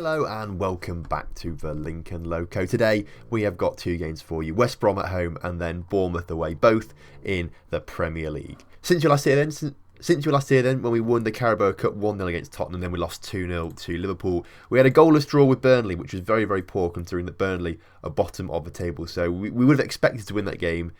Hello and welcome back to the Lincoln Loco. Today we have got two games for you. West Brom at home and then Bournemouth away, both in the Premier League. Since you last here then, when we won the Carabao Cup 1-0 against Tottenham, then we lost 2-0 to Liverpool. We had a goalless draw with Burnley, which was very, very poor considering that Burnley are bottom of the table. So we would have expected to win that game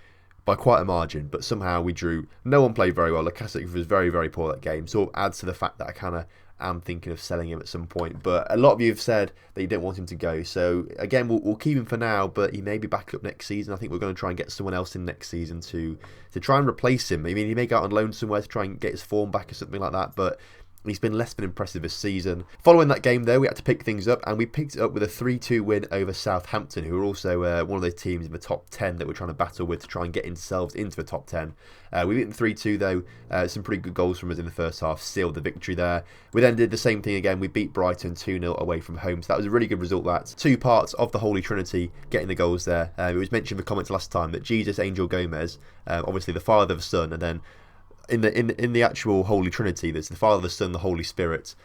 by quite a margin, but somehow we drew. No one played very well. Lacazette was very, very poor that game. Sort of adds to the fact that I kind of am thinking of selling him at some point. But a lot of you have said that you don't want him to go. So again, we'll keep him for now, but he may be back up next season. I think we're going to try and get someone else in next season to try and replace him. I mean, he may go out on loan somewhere to try and get his form back or something like that, but he's been less than impressive this season. Following that game, though, we had to pick things up, and we picked it up with a 3-2 win over Southampton, who are also one of those teams in the top 10 that we're trying to battle with to try and get themselves into the top 10. We beat them 3-2, though. Some pretty good goals from us in the first half, sealed the victory there. We then did the same thing again. We beat Brighton 2-0 away from home, so that was a really good result. That two parts of the Holy Trinity getting the goals there. It was mentioned in the comments last time that Jesus, Angel, Gomez, obviously the Father, the Son, and then in the actual Holy Trinity, there's the Father, the Son, the Holy Spirit.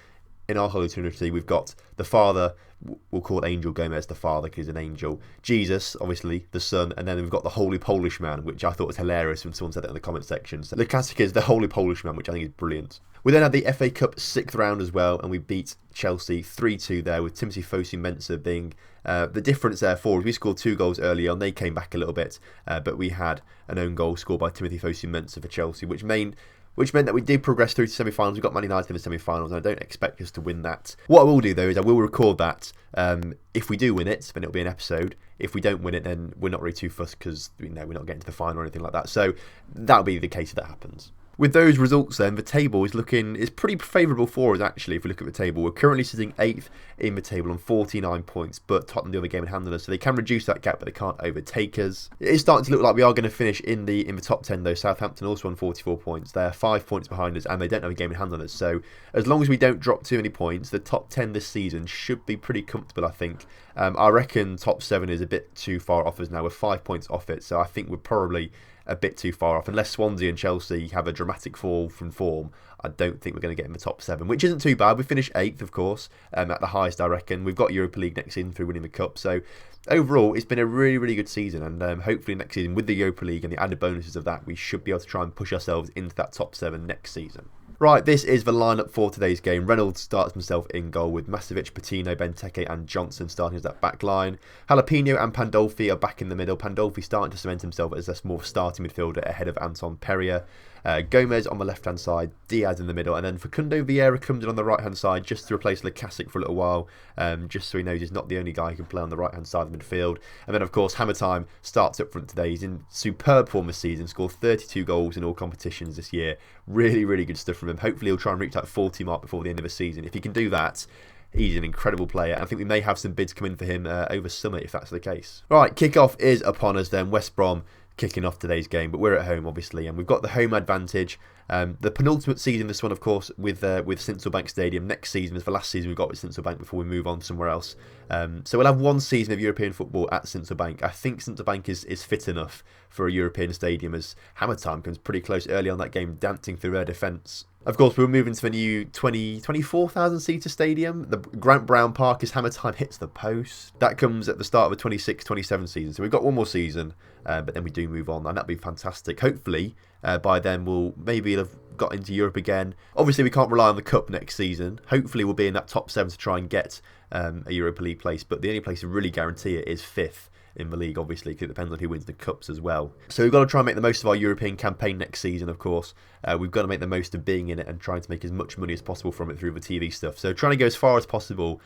In our Holy Trinity, we've got the Father, we'll call Angel Gomez the Father because he's an angel. Jesus, obviously, the Son, and then we've got the Holy Polish Man, which I thought was hilarious when someone said that in the comment section. So the classic is the Holy Polish Man, which I think is brilliant. We then had the FA Cup 6th round as well, and we beat Chelsea 3-2 there, with Timothy Fosu-Mensah being the difference there for us. We scored 2 goals early on. They came back a little bit, but we had an own goal scored by Timothy Fosu-Mensah for Chelsea, which meant that we did progress through to semi-finals. We got Man United in the semi-finals, and I don't expect us to win that. What I will do, though, is I will record that. If we do win it, then it'll be an episode. If we don't win it, then we're not really too fussed because we're not getting to the final or anything like that. So that'll be the case if that happens. With those results then, the table is pretty favourable for us actually. If we look at the table, we're currently sitting 8th in the table on 49 points, but Tottenham the other game in hand on us, so they can reduce that gap, but they can't overtake us. It is starting to look like we are going to finish in the top 10 though. Southampton also on 44 points. They're 5 points behind us, and they don't have a game in hand on us. So as long as we don't drop too many points, the top 10 this season should be pretty comfortable, I think. I reckon top 7 is a bit too far off us now. We're 5 points off it, so I think we're probably a bit too far off. Unless Swansea and Chelsea have a dramatic fall from form, I don't think we're going to get in the top 7, which isn't too bad. We finished 8th, of course, at the highest, I reckon. We've got Europa League next season through winning the Cup. So overall, it's been a really, really good season. And hopefully next season, with the Europa League and the added bonuses of that, we should be able to try and push ourselves into that top 7 next season. Right, this is the lineup for today's game. Reynolds starts himself in goal with Masovic, Patino, Benteke and Johnson starting as that back line. Jalapeno and Pandolfi are back in the middle. Pandolfi starting to cement himself as a more starting midfielder ahead of Anton Pereira. Gomez on the left-hand side, Diaz in the middle, and then Facundo Vieira comes in on the right-hand side just to replace Lacazette for a little while, just so he knows he's not the only guy who can play on the right-hand side of the midfield. And then, of course, Hammer Time starts up front today. He's in superb form this season, scored 32 goals in all competitions this year. Really, really good stuff from him. Hopefully, he'll try and reach that 40 mark before the end of the season. If he can do that, he's an incredible player. I think we may have some bids come in for him over summer if that's the case. Right, kick-off is upon us then. West Brom kicking off today's game, but we're at home obviously, and we've got the home advantage. The penultimate season, this one of course, with Sincil Bank Stadium. Next season is the last season we've got with Sincil Bank before we move on somewhere else. So we'll have one season of European football at Sincil Bank. I think Sincil Bank is fit enough for a European stadium, as Hammer Time comes pretty close early on that game, dancing through their defence. Of course, we're moving to the new 24,000 seater stadium. The Grant Brown Park as Hammer Time hits the post. That comes at the start of the 26-27 season. So we've got one more season, but then we do move on, and that'd be fantastic. Hopefully, by then we'll maybe have got into Europe again. Obviously, we can't rely on the Cup next season. Hopefully, we'll be in that top 7 to try and get a Europa League place. But the only place to really guarantee it is 5th in the league, obviously, because it depends on who wins the Cups as well. So we've got to try and make the most of our European campaign next season, of course. We've got to make the most of being in it and trying to make as much money as possible from it through the TV stuff. So trying to go as far as possible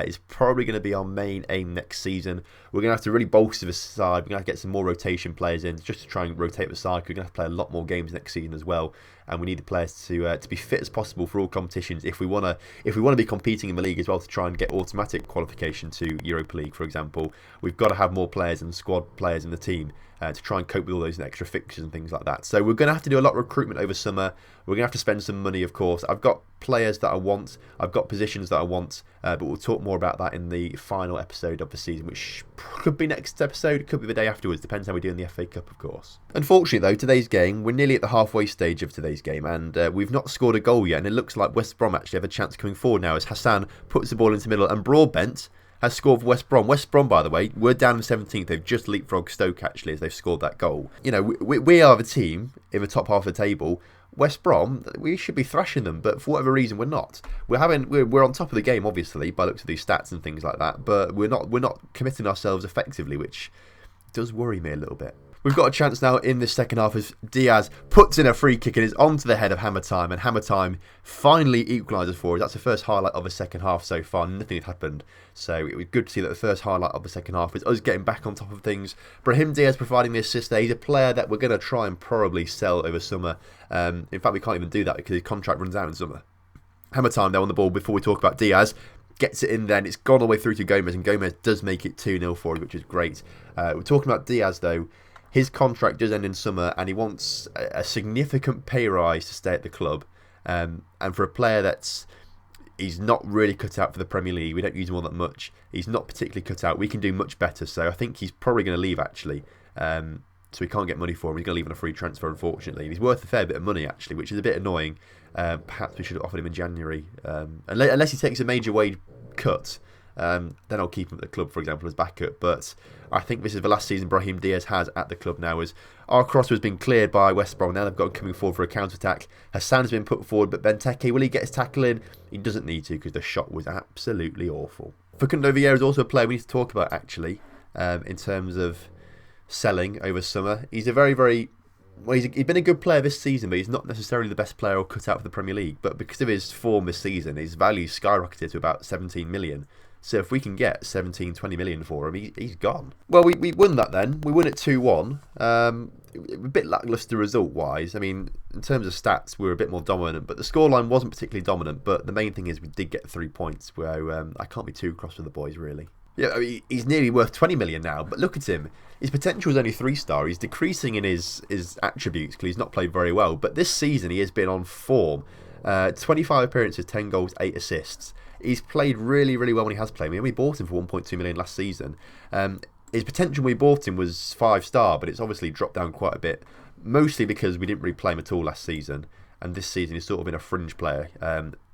is probably going to be our main aim next season. We're going to have to really bolster the side. We're going to have to get some more rotation players in just to try and rotate the side. We're going to have to play a lot more games next season as well, and we need the players to be fit as possible for all competitions if we want to be competing in the league as well, to try and get automatic qualification to Europa League, for example. We've got to have more players players and squad players in the team to try and cope with all those extra fixtures and things like that. So we're going to have to do a lot of recruitment over summer. We're going to have to spend some money, of course. I've got players that I want. I've got positions that I want. But we'll talk more about that in the final episode of the season, which could be next episode. It could be the day afterwards. Depends how we do in the FA Cup, of course. Unfortunately, though, today's game, we're nearly at the halfway stage of today's game. And we've not scored a goal yet. And it looks like West Brom actually have a chance coming forward now as Hassan puts the ball into the middle. And Broadbent has scored for West Brom. West Brom, by the way, we're down in 17th. They've just leapfrogged Stoke, actually, as they've scored that goal. You know, we are the team in the top half of the table. West Brom, we should be thrashing them, but for whatever reason, we're not. We're on top of the game, obviously, by looks of these stats and things like that, but we're not committing ourselves effectively, which does worry me a little bit. We've got a chance now in this second half as Diaz puts in a free kick and is onto the head of Hammer Time, and Hammer Time finally equalises for us. That's the first highlight of the second half so far. Nothing had happened, so it was good to see that the first highlight of the second half was us getting back on top of things. Brahim Diaz providing the assist there. He's a player that we're going to try and probably sell over summer. In fact, we can't even do that because his contract runs out in summer. Hammer Time now on the ball before we talk about Diaz. Gets it in there, and it's gone all the way through to Gomez, and Gomez does make it 2-0 for us, which is great. We're talking about Diaz, though. His contract does end in summer, and he wants a significant pay rise to stay at the club. And for a player he's not really cut out for the Premier League, we don't use him all that much. He's not particularly cut out. We can do much better, so I think he's probably going to leave, actually. So we can't get money for him. He's going to leave on a free transfer, unfortunately. And he's worth a fair bit of money, actually, which is a bit annoying. Perhaps we should have offered him in January. Unless he takes a major wage cut, then I'll keep him at the club, for example, as backup. But I think this is the last season Brahim Diaz has at the club now, as our cross has been cleared by West Brom. Now they've got him coming forward for a counter-attack. Hassan's been put forward, but Benteke, will he get his tackle in? He doesn't need to, because the shot was absolutely awful. Facundo Vieira is also a player we need to talk about, actually, in terms of selling over summer. He's a very, very... Well, he's been a good player this season, but he's not necessarily the best player or cut out for the Premier League. But because of his form this season, his value skyrocketed to about 17 million. So if we can get 17, 20 million for him, he's gone. Well, we won that then. We won it 2-1. A bit lacklustre result-wise. I mean, in terms of stats, we were a bit more dominant, but the scoreline wasn't particularly dominant. But the main thing is we did get 3 points, where I can't be too cross with the boys, really. Yeah, I mean, he's nearly worth 20 million now, but look at him. His potential is only 3-star. He's decreasing in his attributes because he's not played very well. But this season, he has been on form. 25 appearances, 10 goals, 8 assists. He's played really, really well when he has played. We only bought him for 1.2 million last season. His potential when we bought him was 5-star, but it's obviously dropped down quite a bit. Mostly because we didn't really play him at all last season. And this season he's sort of been a fringe player.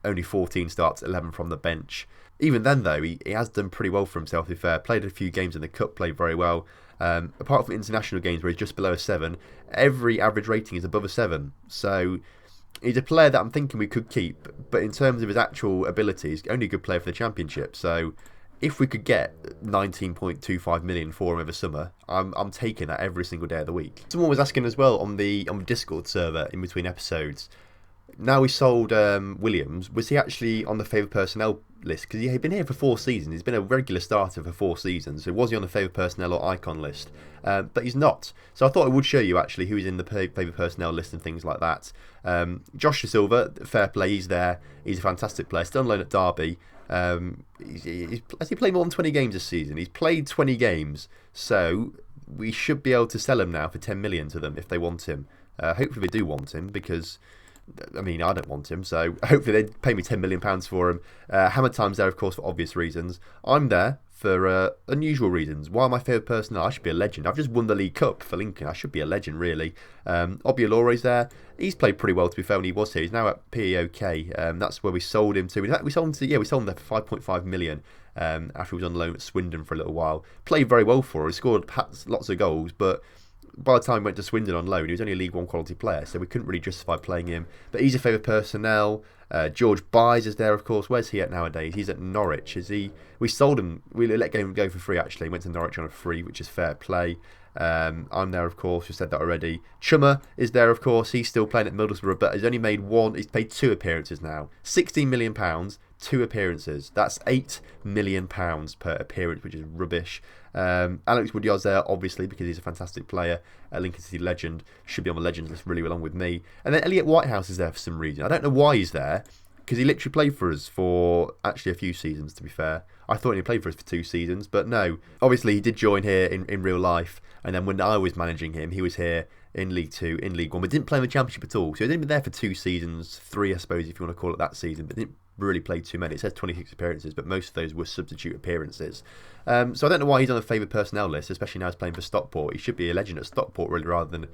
Only 14 starts, 11 from the bench. Even then, though, he has done pretty well for himself, to be fair. Played a few games in the Cup, played very well. Apart from international games where he's just below a 7, every average rating is above a 7. So he's a player that I'm thinking we could keep. But in terms of his actual abilities, only a good player for the Championship. So if we could get 19.25 million for him over summer, I'm taking that every single day of the week. Someone was asking as well on the Discord server in between episodes. Now we sold Williams, was he actually on the favoured personnel list? Because he'd been here for 4 seasons. He's been a regular starter for 4 seasons. So was he on the favoured personnel or icon list? But he's not. So I thought I would show you actually who's in the favoured personnel list and things like that. Josh De Silva, fair play, he's there. He's a fantastic player. Still on loan at Derby. Has he played more than 20 games this season? He's played 20 games. So we should be able to sell him now for 10 million to them if they want him. Hopefully they do want him, because I mean, I don't want him, so hopefully they pay me £10 million for him. Hammer Time's there, of course, for obvious reasons. I'm there for unusual reasons. Why am I favourite person? I should be a legend. I've just won the League Cup for Lincoln. I should be a legend, really. Obiolore's there. He's played pretty well, to be fair, when he was here. He's now at PEOK. That's where we sold him to. We sold him there for 5.5 million after he was on loan at Swindon for a little while. Played very well for us. He scored lots of goals, but by the time he went to Swindon on loan, he was only a League One quality player, so we couldn't really justify playing him. But he's a favoured personnel. George Byes is there, of course. Where's he at nowadays? He's at Norwich. Is he? We sold him. We let him go for free, actually. He went to Norwich on a free, which is fair play. I'm there, of course. We said that already. Chummer is there, of course. He's still playing at Middlesbrough, but he's only made he's paid 2 appearances now. £16 million, 2 appearances. That's £8 million per appearance, which is rubbish. Alex Woodyard's there, obviously, because he's a fantastic player. A Lincoln City legend. Should be on the legends list really along with me. And then Elliot Whitehouse is there for some reason. I don't know why he's there. because he literally played for us for actually a few seasons, to be fair. I thought he played for us for 2 seasons, but no. Obviously, he did join here in real life, and then when I was managing him, he was here in League 2, in League 1, but didn't play in the Championship at all. So he didn't be there for 2 seasons, 3 I suppose if you want to call it that season, but didn't really play too many. It says 26 appearances, but most of those were substitute appearances. So I don't know why he's on the favoured personnel list, especially now he's playing for Stockport. He should be a legend at Stockport really, rather than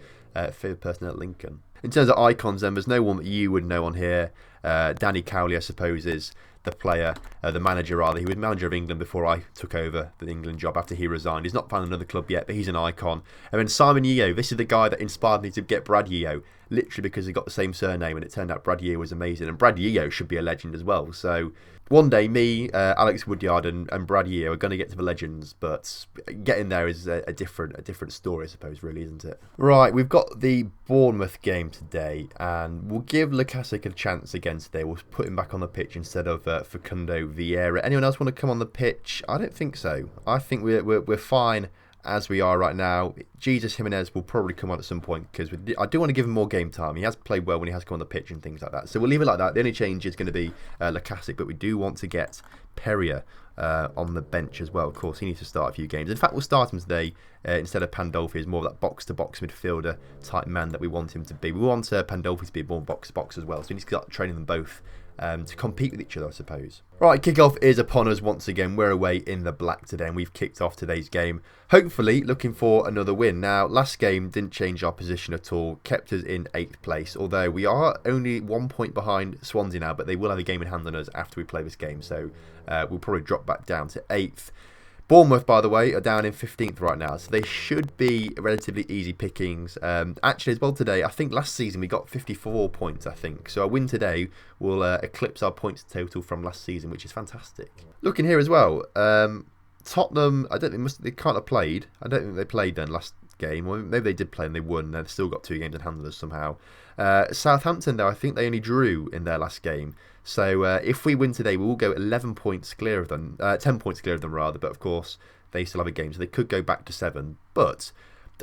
favoured personnel at Lincoln. In terms of icons then, there's no one that you would know on here. Danny Cowley, I suppose, is the player, the manager rather. He was manager of England before I took over the England job after he resigned. He's not found another club yet, but he's an icon. And then Simon Yeo, this is the guy that inspired me to get Brad Yeo, literally because he got the same surname, and it turned out Brad Yeo was amazing. And Brad Yeo should be a legend as well. So one day, me, Alex Woodyard, and Brad Yeo are going to get to the legends, but getting there is a different story, I suppose, really, isn't it? Right, we've got the Bournemouth game today, and we'll give Lukasic a chance again today. We'll put him back on the pitch instead of Facundo Vieira. Anyone else want to come on the pitch? I don't think so. I think we're fine as we are right now. Jesus Jimenez will probably come on at some point, because I do want to give him more game time. He has played well when he has come on the pitch and things like that. So we'll leave it like that. The only change is going to be Lukasic, but we do want to get Perrier on the bench as well. Of course, he needs to start a few games. In fact, we'll start him today instead of Pandolfi. He's more of that box-to-box midfielder type man that we want him to be. We want Pandolfi to be more box-to-box as well, so we need to start training them both to compete with each other, I suppose. Right, kick-off is upon us once again. We're away in the black today, and we've kicked off today's game. Hopefully, looking for another win. Now, last game didn't change our position at all, kept us in 8th place, although we are only 1 point behind Swansea now, but they will have a game in hand on us after we play this game, so we'll probably drop back down to 8th. Bournemouth, by the way, are down in 15th right now, so they should be relatively easy pickings. Actually, as well today, I think last season we got 54 points, I think. So a win today will eclipse our points total from last season, which is fantastic. Looking here as well, Tottenham, I don't think they can't have played. I don't think they played then last game. Or maybe they did play and they won, and they've still got 2 games in hand on us somehow. Southampton, though, I think they only drew in their last game. So if we win today, we will go 11 points clear of them, 10 points clear of them rather, but of course they still have a game, so they could go back to 7. But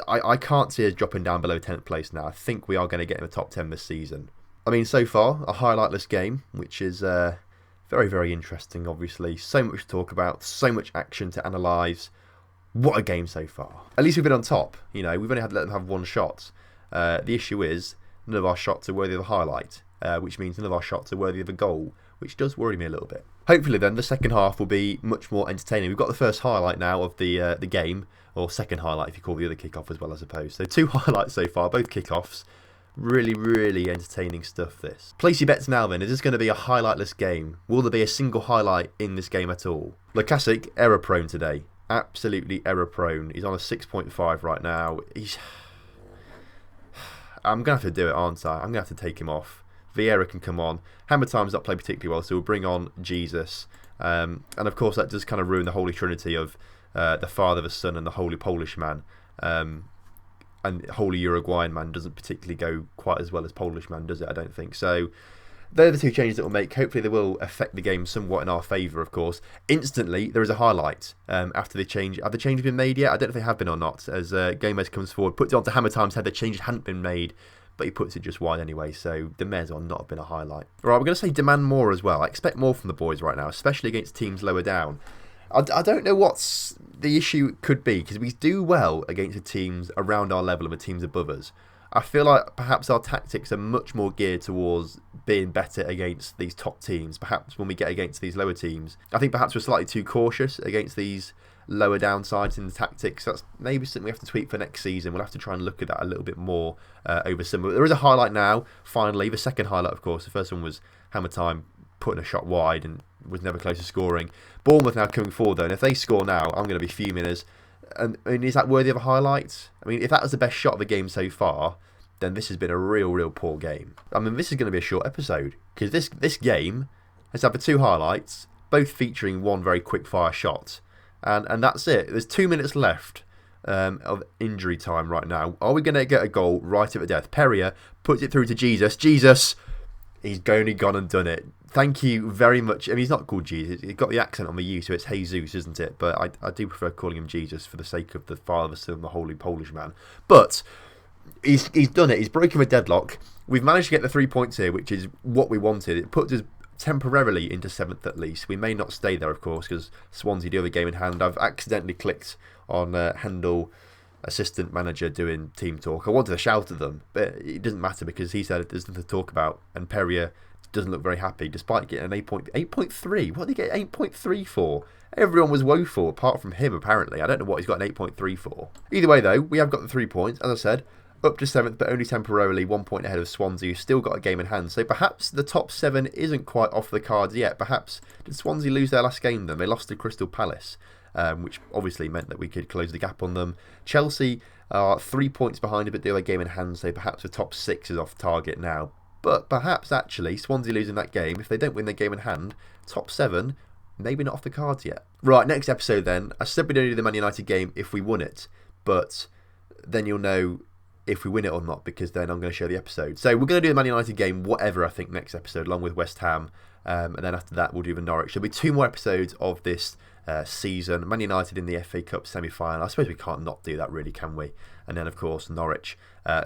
I can't see us dropping down below 10th place now. I think we are going to get in the top 10 this season. I mean, so far, a highlightless game, which is very, very interesting, obviously. So much to talk about, so much action to analyse. What a game so far. At least we've been on top. You know, we've only had to let them have 1 shot. The issue is, none of our shots are worthy of a highlight. Which means none of our shots are worthy of a goal, which does worry me a little bit. Hopefully then, the second half will be much more entertaining. We've got the first highlight now of the game, or second highlight if you call the other kick-off as well, I suppose. So 2 highlights so far, both kick-offs. Really, really entertaining stuff, this. Place your bets now then. Is this going to be a highlightless game? Will there be a single highlight in this game at all? Lukasic, error-prone today. Absolutely error-prone. He's on a 6.5 right now. I'm going to have to do it, aren't I? I'm going to have to take him off. Vieira can come on. Hammer Time's not played particularly well, so we'll bring on Jesus. And of course, that does kind of ruin the Holy Trinity of the Father, the Son, and the Holy Polish man. And Holy Uruguayan man doesn't particularly go quite as well as Polish man, does it? I don't think. So they're the 2 changes that we'll make. Hopefully they will affect the game somewhat in our favour, of course. Instantly, there is a highlight after the change. Have the changes been made yet? I don't know if they have been or not. As Gomez comes forward, puts it onto Hammer Time's head. The changes hadn't been made, but he puts it just wide anyway, so there may as well not have been a highlight. Right, we're going to say demand more as well. I expect more from the boys right now, especially against teams lower down. I don't know what the issue could be, because we do well against the teams around our level and the teams above us. I feel like perhaps our tactics are much more geared towards being better against these top teams. Perhaps when we get against these lower teams, I think perhaps we're slightly too cautious against these lower downsides in the tactics. That's maybe something we have to tweak for next season. We'll have to try and look at that a little bit more over summer. There is a highlight now, finally. The second highlight, of course. The first one was Hammer Time putting a shot wide and was never close to scoring. Bournemouth now coming forward, though, and if they score now, I'm going to be fuming. I mean, is that worthy of a highlight? I mean, if that was the best shot of the game so far, then this has been a real, real poor game. I mean, this is going to be a short episode, because this game has had the 2 highlights, both featuring 1 very quick-fire shot. And that's it. There's 2 minutes left of injury time right now. Are we going to get a goal right at the death? Perrier puts it through to Jesus. Jesus, he's only gone and done it. Thank you very much. I mean, he's not called Jesus. He's got the accent on the U, so it's Jesus, isn't it? But I do prefer calling him Jesus for the sake of the Father, Son, and the Holy Polish man. But he's done it. He's broken the deadlock. We've managed to get the 3 points here, which is what we wanted. It puts us temporarily into 7th at least. We may not stay there, of course, because Swansea do have a game in hand. I've accidentally clicked on Handel, assistant manager, doing team talk. I wanted to shout at them, but it doesn't matter because he said there's nothing to talk about, and Perrier doesn't look very happy despite getting an 8.3. What did he get 8.3 for? Everyone was woeful apart from him, apparently. I don't know what he's got an 8.3 for. Either way, though, we have got the 3 points, as I said. Up to 7th, but only temporarily, 1 point ahead of Swansea, who's still got a game in hand. So perhaps the top 7 isn't quite off the cards yet. Perhaps, did Swansea lose their last game then? They lost to Crystal Palace, which obviously meant that we could close the gap on them. Chelsea are 3 points behind, but do have a game in hand, so perhaps the top 6 is off target now. But perhaps, actually, Swansea losing that game, if they don't win their game in hand, top 7, maybe not off the cards yet. Right, next episode then. I said we'd only do the Man United game if we won it, but then you'll know if we win it or not, because then I'm going to show the episode. So we're going to do the Man United game, whatever, I think, next episode, along with West Ham. And then after that, we'll do the Norwich. There'll be 2 more episodes of this season. Man United in the FA Cup semi-final. I suppose we can't not do that, really, can we? And then, of course, Norwich,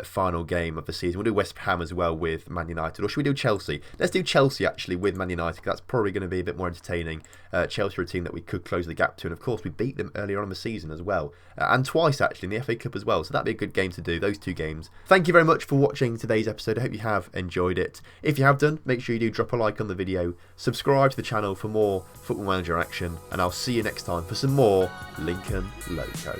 final game of the season. We'll do West Ham as well with Man United. Or should we do Chelsea? Let's do Chelsea, actually, with Man United, because that's probably going to be a bit more entertaining. Chelsea are a team that we could close the gap to. And, of course, we beat them earlier on in the season as well. And twice, actually, in the FA Cup as well. So that'd be a good game to do, those 2 games. Thank you very much for watching today's episode. I hope you have enjoyed it. If you have done, make sure you do drop a like on the video. Subscribe to the channel for more Football Manager action. And I'll see you next time for some more Lincoln Loco.